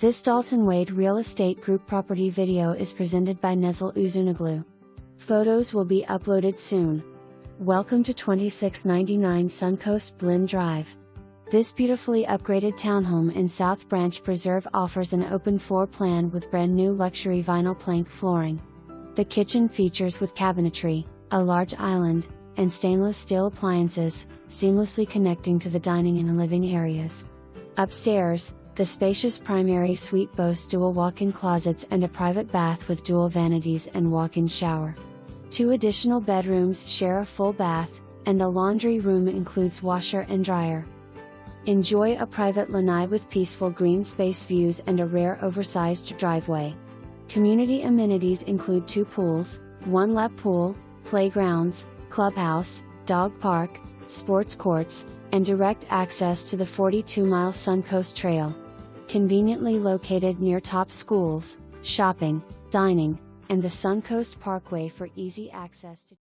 This Dalton Wade Real Estate Group property video is presented by Nezil Uzunoglu. Photos will be uploaded soon. Welcome to 2699 Suncoast Blend Drive. This beautifully upgraded townhome in South Branch Preserve offers an open floor plan with brand new luxury vinyl plank flooring. The kitchen features wood cabinetry, a large island, and stainless steel appliances, seamlessly connecting to the dining and living areas. Upstairs, the spacious primary suite boasts dual walk-in closets and a private bath with dual vanities and walk-in shower. 2 additional bedrooms share a full bath, and a laundry room includes washer and dryer. Enjoy a private lanai with peaceful green space views and a rare oversized driveway. Community amenities include 2 pools, 1 lap pool, playgrounds, clubhouse, dog park, sports courts, and direct access to the 42-mile Suncoast Trail. Conveniently located near top schools, shopping, dining, and the Suncoast Parkway for easy access to